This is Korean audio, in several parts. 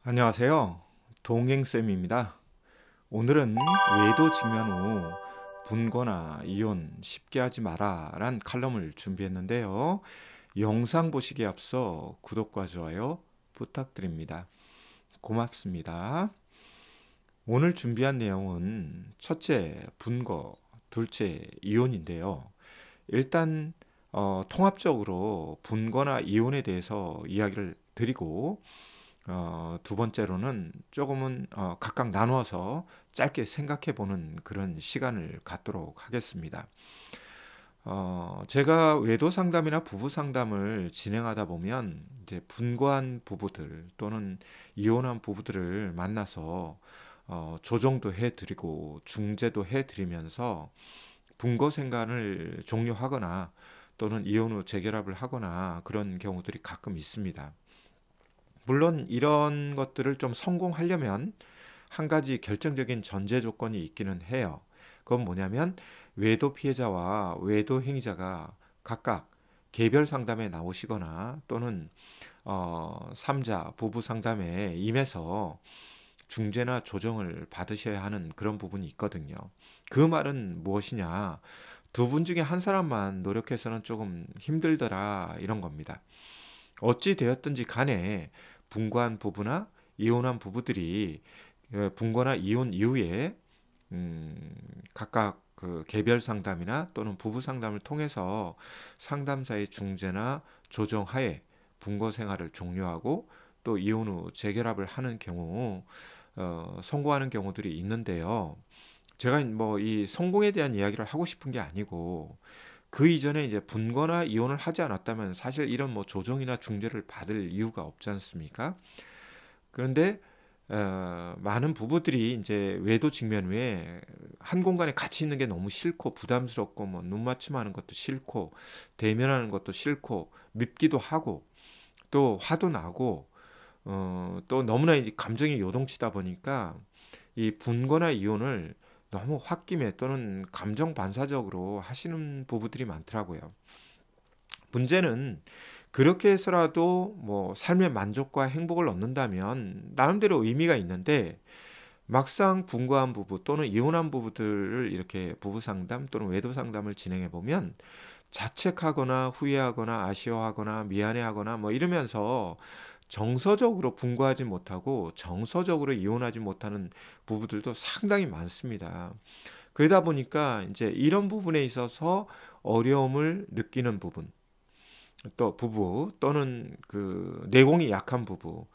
안녕하세요. 동행쌤입니다. 오늘은 외도 직면 후 분거나 이혼 쉽게 하지 마라 란 칼럼을 준비했는데요. 영상 보시기에 앞서 구독과 좋아요 부탁드립니다. 고맙습니다. 오늘 준비한 내용은 첫째, 분거, 둘째, 이혼인데요. 일단 통합적으로 분거나 이혼에 대해서 이야기를 드리고 두 번째로는 조금은 각각 나누어서 짧게 생각해 보는 그런 시간을 갖도록 하겠습니다. 제가 외도 상담이나 부부 상담을 진행하다 보면 이제 분거한 부부들 또는 이혼한 부부들을 만나서 조정도 해드리고 중재도 해드리면서 분거 생활을 종료하거나 또는 이혼 후 재결합을 하거나 그런 경우들이 가끔 있습니다. 물론 이런 것들을 좀 성공하려면 한 가지 결정적인 전제 조건이 있기는 해요. 그건 뭐냐면 외도 피해자와 외도 행위자가 각각 개별 상담에 나오시거나 또는 3자 부부 상담에 임해서 중재나 조정을 받으셔야 하는 그런 부분이 있거든요. 그 말은 무엇이냐? 두 분 중에 한 사람만 노력해서는 조금 힘들더라 이런 겁니다. 어찌 되었든지 간에 분거한 부부나 이혼한 부부들이 분거나 이혼 이후에 각각 그 개별 상담이나 또는 부부 상담을 통해서 상담사의 중재나 조정하에 분거 생활을 종료하고 또 이혼 후 재결합을 하는 경우 성공하는 경우들이 있는데요. 제가 뭐 이 성공에 대한 이야기를 하고 싶은 게 아니고 그 이전에 이제 분거나 이혼을 하지 않았다면 사실 이런 뭐 조정이나 중재를 받을 이유가 없지 않습니까? 그런데 많은 부부들이 이제 외도 직면 후에 한 공간에 같이 있는 게 너무 싫고 부담스럽고 뭐 눈 맞춤하는 것도 싫고 대면하는 것도 싫고 밉기도 하고 또 화도 나고 또 너무나 이제 감정이 요동치다 보니까 이 분거나 이혼을 너무 홧김에 또는 감정 반사적으로 하시는 부부들이 많더라고요. 문제는 그렇게 해서라도 뭐 삶의 만족과 행복을 얻는다면 나름대로 의미가 있는데 막상 분거한 부부 또는 이혼한 부부들을 이렇게 부부 상담 또는 외도 상담을 진행해 보면 자책하거나 후회하거나 아쉬워하거나 미안해하거나 뭐 이러면서 정서적으로 분거하지 못하고 정서적으로 이혼하지 못하는 부부들도 상당히 많습니다. 그러다 보니까 이제 이런 부분에 있어서 어려움을 느끼는 부분, 또 부부 또는 그 내공이 약한 부부,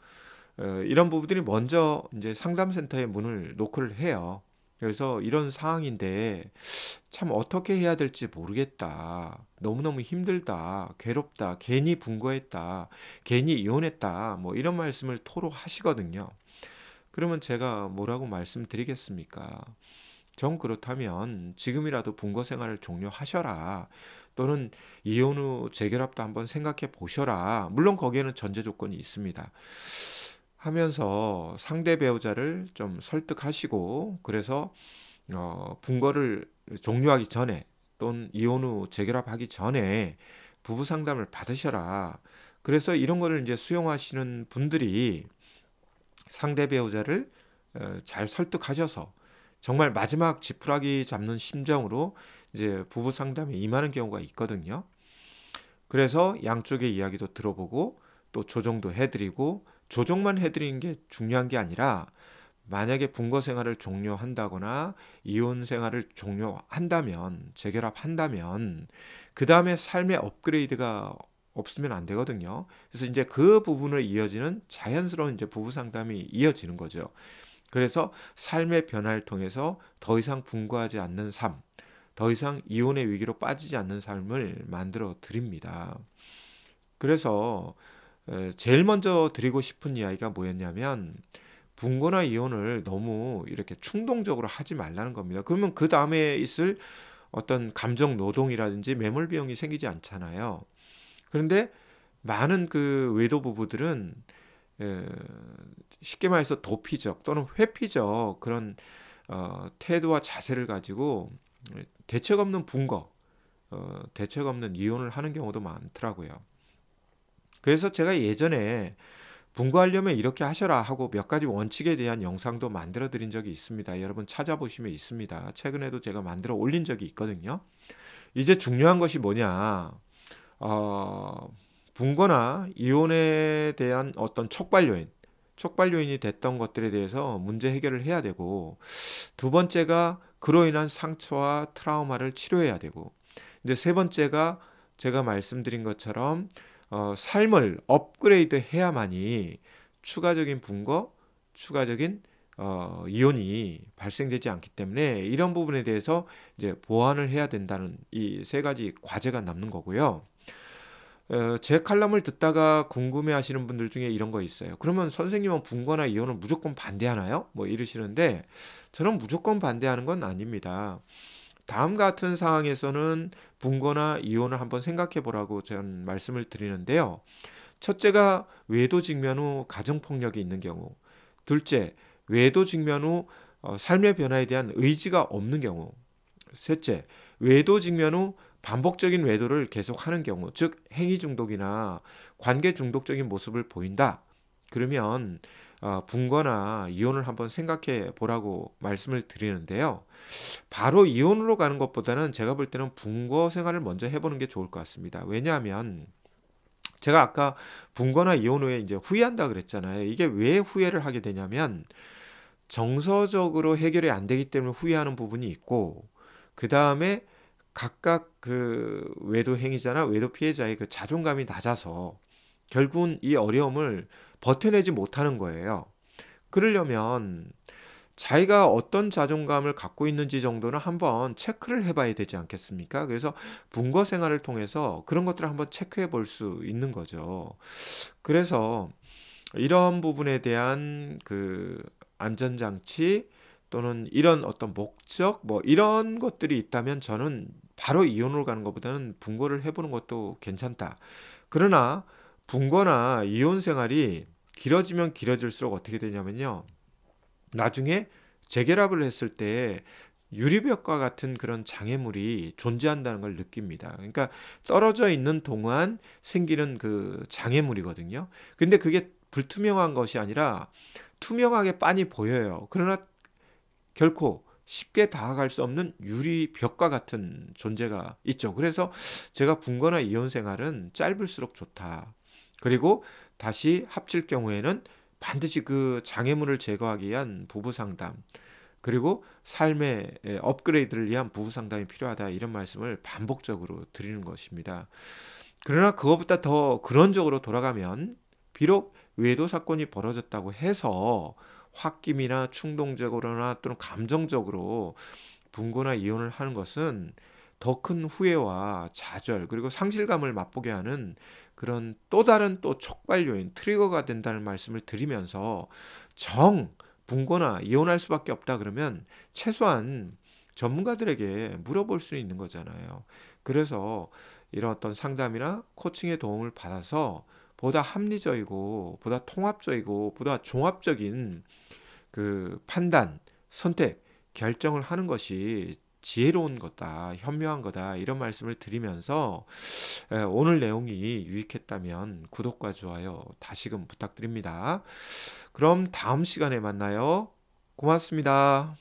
이런 부부들이 먼저 이제 상담센터에 문을 노크를 해요. 그래서 이런 상황인데 참 어떻게 해야 될지 모르겠다. 너무너무 힘들다. 괴롭다. 괜히 분거했다. 괜히 이혼했다. 뭐 이런 말씀을 토로하시거든요. 그러면 제가 뭐라고 말씀드리겠습니까? 정 그렇다면 지금이라도 분거 생활을 종료하셔라. 또는 이혼 후 재결합도 한번 생각해 보셔라. 물론 거기에는 전제 조건이 있습니다. 하면서 상대 배우자를 좀 설득하시고 그래서 분거를 종료하기 전에 또는 이혼 후 재결합하기 전에 부부 상담을 받으셔라. 그래서 이런 거를 이제 수용하시는 분들이 상대 배우자를 잘 설득하셔서 정말 마지막 지푸라기 잡는 심정으로 이제 부부 상담에 임하는 경우가 있거든요. 그래서 양쪽의 이야기도 들어보고 또 조정도 해드리고 조정만 해드리는 게 중요한 게 아니라 만약에 분거 생활을 종료한다거나 이혼 생활을 종료한다면 재결합한다면 그 다음에 삶의 업그레이드가 없으면 안 되거든요. 그래서 이제 그 부분을 이어지는 자연스러운 이제 부부 상담이 이어지는 거죠. 그래서 삶의 변화를 통해서 더 이상 분거하지 않는 삶, 더 이상 이혼의 위기로 빠지지 않는 삶을 만들어 드립니다. 그래서 제일 먼저 드리고 싶은 이야기가 뭐였냐면 분거나 이혼을 너무 이렇게 충동적으로 하지 말라는 겁니다. 그러면 그 다음에 있을 어떤 감정 노동이라든지 매몰 비용이 생기지 않잖아요. 그런데 많은 그 외도 부부들은 에, 쉽게 말해서 도피적 또는 회피적 그런 태도와 자세를 가지고 대책 없는 분거, 대책 없는 이혼을 하는 경우도 많더라고요. 그래서 제가 예전에 분거하려면 이렇게 하셔라 하고 몇 가지 원칙에 대한 영상도 만들어 드린 적이 있습니다. 여러분 찾아보시면 있습니다. 최근에도 제가 만들어 올린 적이 있거든요. 이제 중요한 것이 뭐냐? 어, 분거나 이혼에 대한 어떤 촉발 요인이 됐던 것들에 대해서 문제 해결을 해야 되고, 두 번째가 그로 인한 상처와 트라우마를 치료해야 되고, 이제 세 번째가 제가 말씀드린 것처럼 삶을 업그레이드 해야만이 추가적인 분거, 추가적인 이혼이 발생되지 않기 때문에 이런 부분에 대해서 이제 보완을 해야 된다는 이 세 가지 과제가 남는 거고요. 제 칼럼을 듣다가 궁금해하시는 분들 중에 이런 거 있어요. 그러면 선생님은 분거나 이혼을 무조건 반대하나요? 뭐 이러시는데 저는 무조건 반대하는 건 아닙니다. 다음 같은 상황에서는 분거나 이혼을 한번 생각해 보라고 저는 말씀을 드리는데요. 첫째가 외도 직면 후 가정폭력이 있는 경우, 둘째, 외도 직면 후 삶의 변화에 대한 의지가 없는 경우, 셋째, 외도 직면 후 반복적인 외도를 계속하는 경우, 즉 행위 중독이나 관계 중독적인 모습을 보인다. 그러면 분거나 이혼을 한번 생각해 보라고 말씀을 드리는데요. 바로 이혼으로 가는 것보다는 제가 볼 때는 분거 생활을 먼저 해보는 게 좋을 것 같습니다. 왜냐하면 제가 아까 분거나 이혼 후에 이제 후회한다 그랬잖아요. 이게 왜 후회를 하게 되냐면 정서적으로 해결이 안 되기 때문에 후회하는 부분이 있고, 그 다음에 각각 그 외도 행위자나 외도 피해자의 그 자존감이 낮아서 결국은 이 어려움을 버텨내지 못하는 거예요. 그러려면 자기가 어떤 자존감을 갖고 있는지 정도는 한번 체크를 해봐야 되지 않겠습니까? 그래서 분거 생활을 통해서 그런 것들을 한번 체크해 볼 수 있는 거죠. 그래서 이런 부분에 대한 그 안전장치 또는 이런 어떤 목적 뭐 이런 것들이 있다면 저는 바로 이혼으로 가는 것보다는 분거를 해보는 것도 괜찮다. 그러나 분거나 이혼 생활이 길어지면 길어질수록 어떻게 되냐면요. 나중에 재결합을 했을 때 유리벽과 같은 그런 장애물이 존재한다는 걸 느낍니다. 그러니까 떨어져 있는 동안 생기는 그 장애물이거든요. 근데 그게 불투명한 것이 아니라 투명하게 빤히 보여요. 그러나 결코 쉽게 다가갈 수 없는 유리벽과 같은 존재가 있죠. 그래서 제가 분거나 이혼 생활은 짧을수록 좋다. 그리고 다시 합칠 경우에는 반드시 그 장애물을 제거하기 위한 부부 상담, 그리고 삶의 업그레이드를 위한 부부 상담이 필요하다. 이런 말씀을 반복적으로 드리는 것입니다. 그러나 그것보다 더 근원적으로 돌아가면 비록 외도 사건이 벌어졌다고 해서 홧김이나 충동적으로나 또는 감정적으로 분거나 이혼을 하는 것은 더 큰 후회와 좌절 그리고 상실감을 맛보게 하는 그런 또 다른 또 촉발 요인, 트리거가 된다는 말씀을 드리면서 정 분거나 이혼할 수밖에 없다 그러면 최소한 전문가들에게 물어볼 수 있는 거잖아요. 그래서 이런 어떤 상담이나 코칭의 도움을 받아서 보다 합리적이고 보다 통합적이고 보다 종합적인 그 판단, 선택, 결정을 하는 것이 지혜로운 거다, 현명한 거다 이런 말씀을 드리면서 오늘 내용이 유익했다면 구독과 좋아요 다시금 부탁드립니다. 그럼 다음 시간에 만나요. 고맙습니다.